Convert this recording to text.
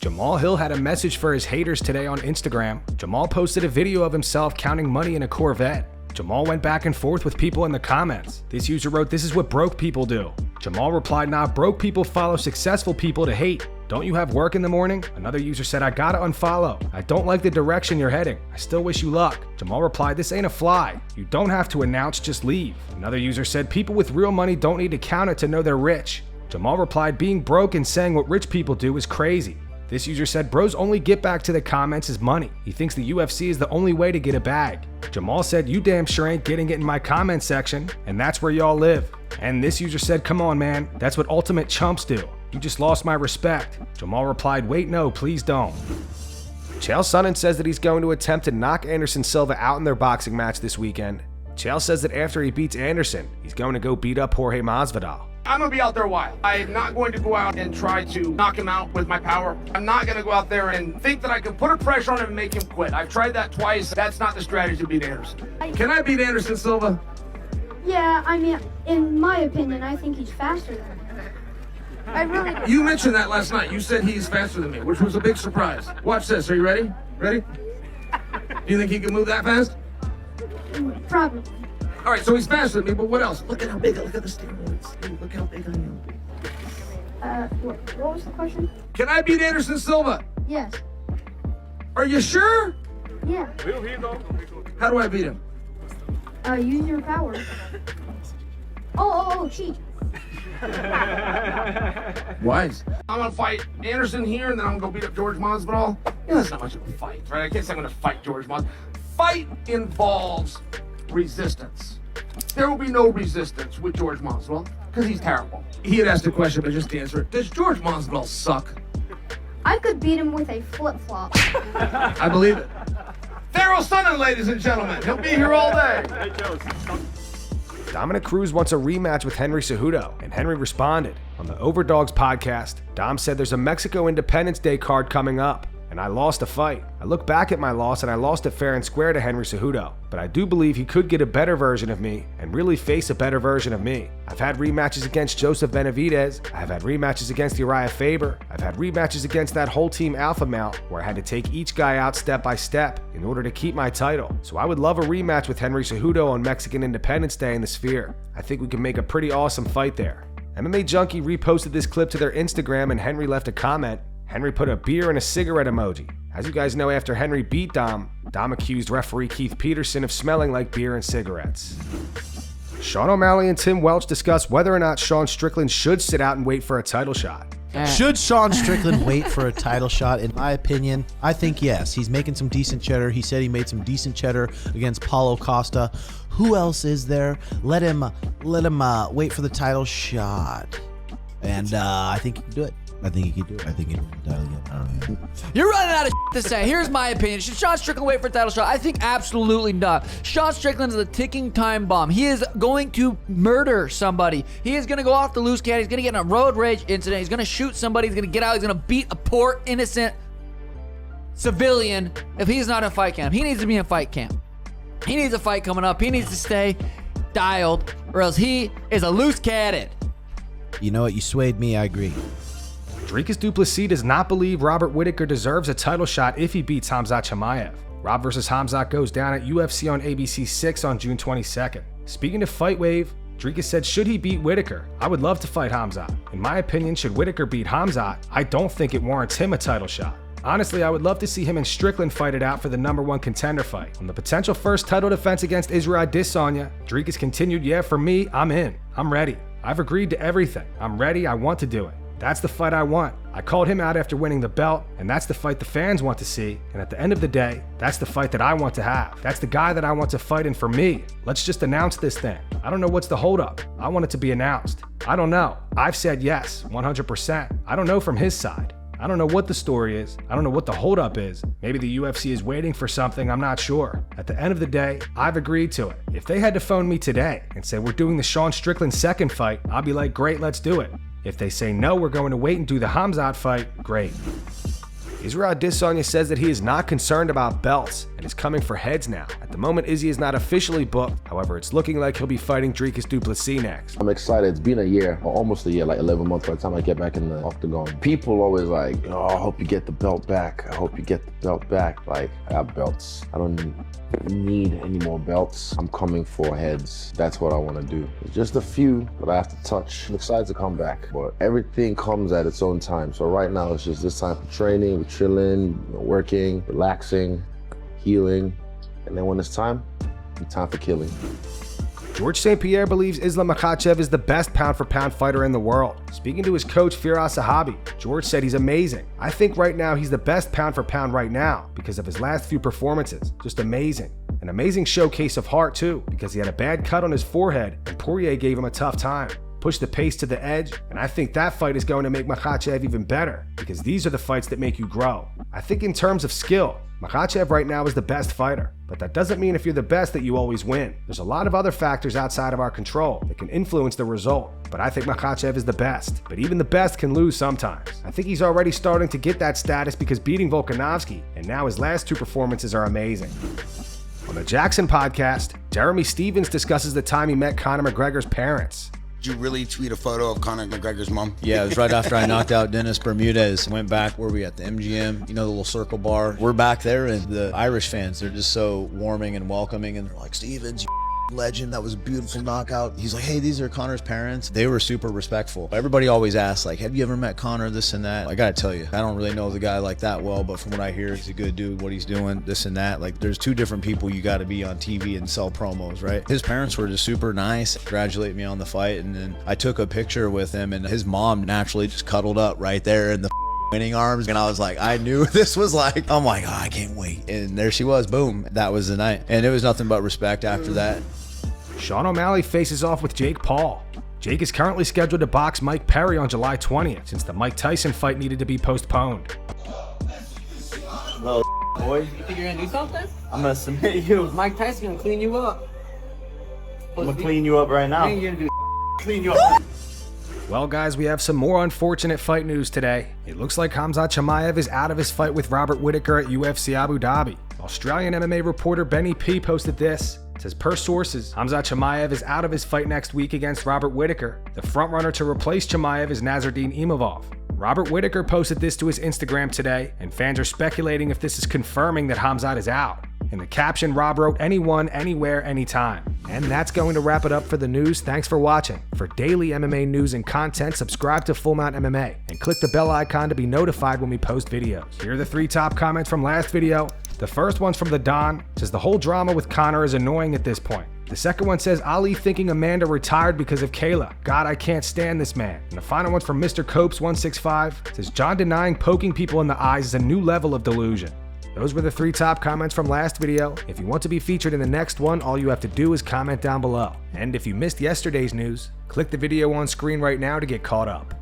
Jamahal Hill had a message for his haters today on Instagram. Jamahal posted a video of himself counting money in a Corvette. Jamahal went back and forth with people in the comments. This user wrote, "This is what broke people do." Jamahal replied, "Nah, broke people follow successful people to hate. Don't you have work in the morning?" Another user said, "I gotta unfollow. I don't like the direction you're heading. I still wish you luck." Jamahal replied, "This ain't a fly. You don't have to announce, just leave." Another user said, "People with real money don't need to count it to know they're rich." Jamahal replied, "Being broke and saying what rich people do is crazy." This user said, "Bro's only get back to the comments is money. He thinks the UFC is the only way to get a bag." Jamahal said, "You damn sure ain't getting it in my comment section, and that's where y'all live." And this user said, "Come on, man. That's what ultimate chumps do. You just lost my respect." Jamahal replied, "Wait, no, please don't." Chael Sonnen says that he's going to attempt to knock Anderson Silva out in their boxing match this weekend. Chael says that after he beats Anderson, he's going to go beat up Jorge Masvidal. I'm going to be out there wild. I'm not going to go out and try to knock him out with my power. I'm not going to go out there and think that I can put a pressure on him and make him quit. I've tried that twice. That's not the strategy to beat Anderson. Can I beat Anderson Silva? Yeah, I mean, in my opinion, I think he's faster than me. I really do. You mentioned that last night. You said he's faster than me, which was a big surprise. Watch this. Are you ready? Ready? Do you think he can move that fast? Probably. All right, so he's faster than me, but what else? Look at how big, look at the steroids. Look how big I am. What was the question? Can I beat Anderson Silva? Yes. Are you sure? Yeah. How do I beat him? Use your power. Oh, cheat. Wise. I'm gonna fight Anderson here, and then I'm gonna go beat up Jorge Masvidal. Yeah, that's not much of a fight, right? I can't say I'm gonna fight Jorge Masvidal. Fight involves resistance. There will be no resistance with Jorge Masvidal because he's terrible. He had asked a question, but just to answer it, does Jorge Masvidal suck? I could beat him with a flip-flop. I believe it. Chael Sonnen, ladies and gentlemen. He'll be here all day. Dominick Cruz wants a rematch with Henry Cejudo, and Henry responded. On the Overdogs podcast, Dom said there's a Mexico Independence Day card coming up, and I lost a fight. I look back at my loss and I lost it fair and square to Henry Cejudo, but I do believe he could get a better version of me and really face a better version of me. I've had rematches against Joseph Benavidez, I've had rematches against Uriah Faber, I've had rematches against that whole team alpha male where I had to take each guy out step by step in order to keep my title. So I would love a rematch with Henry Cejudo on Mexican Independence Day in the Sphere. I think we can make a pretty awesome fight there. MMA Junkie reposted this clip to their Instagram and Henry left a comment. Henry put a beer and a cigarette emoji. As you guys know, after Henry beat Dom accused referee Keith Peterson of smelling like beer and cigarettes. Sean O'Malley and Tim Welch discuss whether or not Sean Strickland should sit out and wait for a title shot. Should Sean Strickland wait for a title shot? In my opinion, I think yes. He's making some decent cheddar. He said he made some decent cheddar against Paulo Costa. Who else is there? Let him wait for the title shot. And I think he can do it. I think he can do it. I think he can do it. You're running out of to say. Here's my opinion. Should Sean Strickland wait for a title shot? I think absolutely not. Sean Strickland is a ticking time bomb. He is going to murder somebody. He is going to go off the loose cannon. He's going to get in a road rage incident. He's going to shoot somebody. He's going to get out. He's going to beat a poor, innocent civilian if he's not in fight camp. He needs to be in fight camp. He needs a fight coming up. He needs to stay dialed or else he is a loose cannon. You know what? You swayed me. I agree. Dricus Du Plessis does not believe Robert Whittaker deserves a title shot if he beats Khamzat Chimaev. Rob vs. Khamzat goes down at UFC on ABC 6 on June 22nd. Speaking to Fight Wave, Dricus said, should he beat Whittaker? I would love to fight Khamzat. In my opinion, should Whittaker beat Khamzat, I don't think it warrants him a title shot. Honestly, I would love to see him and Strickland fight it out for the #1 contender fight. On the potential first title defense against Israel Adesanya, Dricus continued, yeah, for me, I'm in. I'm ready. I've agreed to everything. I'm ready. I want to do it. That's the fight I want. I called him out after winning the belt, and that's the fight the fans want to see. And at the end of the day, that's the fight that I want to have. That's the guy that I want to fight in for me. Let's just announce this thing. I don't know what's the holdup. I want it to be announced. I don't know. I've said yes, 100%. I don't know from his side. I don't know what the story is. I don't know what the holdup is. Maybe the UFC is waiting for something, I'm not sure. At the end of the day, I've agreed to it. If they had to phone me today and say we're doing the Sean Strickland second fight, I'll be like, great, let's do it. If they say no, we're going to wait and do the Khamzat fight, great. Israel Adesanya says that he is not concerned about belts and is coming for heads now. At the moment, Izzy is not officially booked. However, it's looking like he'll be fighting Dricus Du Plessis next. I'm excited. It's been a year, or almost a year, like 11 months by the time I get back in the octagon. People always like, oh, I hope you get the belt back. I hope you get the belt back. Like, I got belts. I don't need any more belts. I'm coming for heads. That's what I want to do. It's just a few that I have to touch. I'm excited to come back, but everything comes at its own time. So right now, it's just this time for training, we're chilling, working, relaxing, healing, and then when it's time for killing. George St. Pierre believes Islam Makhachev is the best pound-for-pound fighter in the world. Speaking to his coach, Firas Zahabi, George said he's amazing. I think right now he's the best pound-for-pound right now because of his last few performances. Just amazing. An amazing showcase of heart too, because he had a bad cut on his forehead and Poirier gave him a tough time. Pushed the pace to the edge, and I think that fight is going to make Makhachev even better because these are the fights that make you grow. I think in terms of skill, Makhachev right now is the best fighter, but that doesn't mean if you're the best that you always win. There's a lot of other factors outside of our control that can influence the result, but I think Makhachev is the best. But even the best can lose sometimes. I think he's already starting to get that status because beating Volkanovski, and now his last two performances are amazing. On the Jackson podcast, Jeremy Stevens discusses the time he met Conor McGregor's parents. Did you really tweet a photo of Conor McGregor's mom? Yeah, it was right after I knocked out Dennis Bermudez. Went back where we at the MGM, you know, the little circle bar. We're back there, and the Irish fans, they're just so warming and welcoming, and they're like, Stevens, you legend, that was a beautiful knockout. He's like, hey, these are Conor's parents. They were super respectful. Everybody always asks, like, have you ever met Conor, this and that? I gotta tell you, I don't really know the guy like that well, but from what I hear, he's a good dude, what he's doing, this and that. Like, there's two different people you gotta be on TV and sell promos, right? His parents were just super nice, congratulate me on the fight, and then I took a picture with him, and his mom naturally just cuddled up right there in the winning arms, and I was like, I knew this was like, oh my God, I can't wait. And there she was, boom, that was the night. And it was nothing but respect after that. Sean O'Malley faces off with Jake Paul. Jake is currently scheduled to box Mike Perry on July 20th since the Mike Tyson fight needed to be postponed. Little boy. You think you're gonna do something? I'm gonna submit you. Mike Tyson gonna clean you up. I'm gonna clean you up right now. You're gonna do clean you up. Well, guys, we have some more unfortunate fight news today. It looks like Khamzat Chimaev is out of his fight with Robert Whittaker at UFC Abu Dhabi. Australian MMA reporter Benny P posted this. It says, per sources, Khamzat Chimaev is out of his fight next week against Robert Whittaker. The frontrunner to replace Chimaev is Nasruddin Imavov. Robert Whittaker posted this to his Instagram today, and fans are speculating if this is confirming that Khamzat is out. In the caption, Rob wrote, anyone, anywhere, anytime. And that's going to wrap it up for the news. Thanks for watching. For daily MMA news and content, subscribe to Full Mount MMA and click the bell icon to be notified when we post videos. Here are the 3 top comments from last video. The first one's from the Don. It says the whole drama with Conor is annoying at this point. The second one says Ali thinking Amanda retired because of Kayla. God, I can't stand this man. And the final one's from Mr. Copes165. It says John denying poking people in the eyes is a new level of delusion. Those were the 3 top comments from last video. If you want to be featured in the next one, all you have to do is comment down below. And if you missed yesterday's news, click the video on screen right now to get caught up.